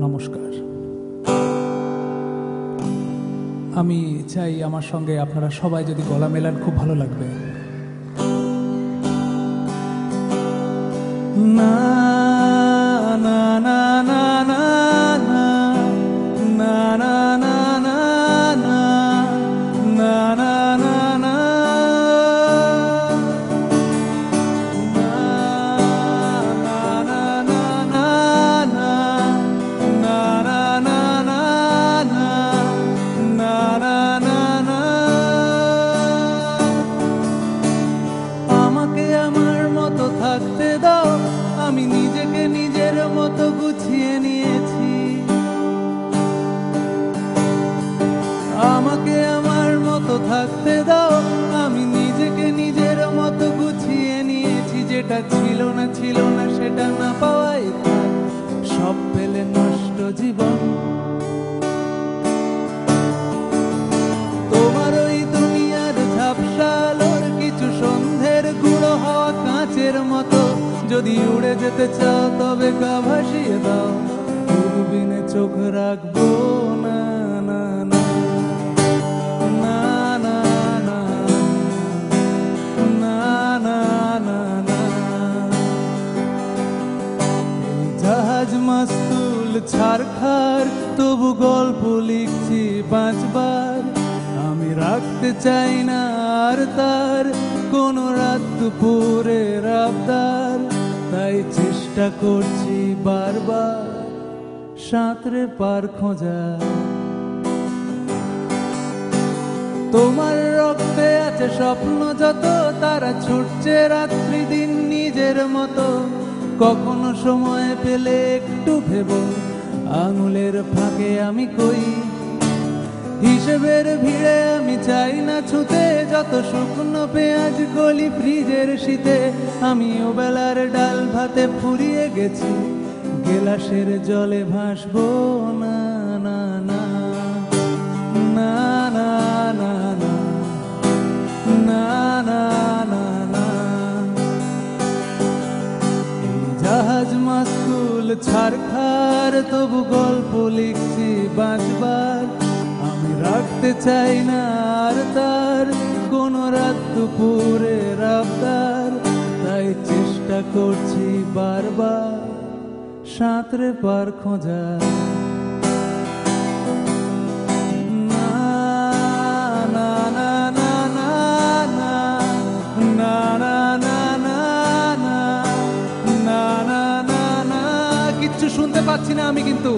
নমস্কার। আমি চাই আমার সঙ্গে আপনারা সবাই যদি গলা মেলান খুব ভালো লাগবে। না না না না না না না না না না না না না না না থাকতে দাও, আমি নিজেকে নিজের মতো গুছিয়ে নিয়েছি। আমাকে আমার মতো থাকতে দাও, আমি নিজেকে নিজের মতো গুছিয়ে নিয়েছি। যেটা ছিল না সেটা না পাওয়াই থাক, সব পেলে নষ্ট জীবন। তোমার ওই দুনিয়ার ঝাপসা আলোর কিছু সন্ধ্যের গুঁড়ো হওয়া কাঁচের মতো, যদি উড়ে যেতে চাও তবে গা ভাসিয়ে দাও, দূরবীনে চোখ রাখবো না না না না না না না না না না। জাহাজ মাস্তুল ছারখার, তবু গল্প লিখছি বাঁচবার। আমি রাখতে চাই না আর তার কোনো রাত দুপুরের আবদার, তাই চেষ্টা করছি বারবার সাঁতরে পার খোঁজা। তোমার রক্তে আছে স্বপ্ন যত, তারা ছুটছে রাত্রি দিন নিজের মতো। কখনো সময় পেলে একটু ভেবো, আঙুলের ফাঁকে আমি কই হিসেবের ভিড়ে আমি চাই না ছুতে। যত শুকনো পেঁয়াজ গলি ফ্রিজের শীতে, আমি ও বেলার ডাল ভাতে ফুরিয়ে গেছি, গেলাসের জলে ভাসবো না না না না না না না না না না না। এই জাহাজ মাস্তুল ছারখার, তবু গল্প লিখছি বাঁচবার। আমি রাখতে চাই না আর তার কোনো রাত দুপুরের আবদার, তাই চেষ্টা করছি বারবার সাঁতরে পার খোঁজা। না না না না না না না না না না না না না না। কিচ্ছু শুনতে পাচ্ছি না আমি কিন্তু।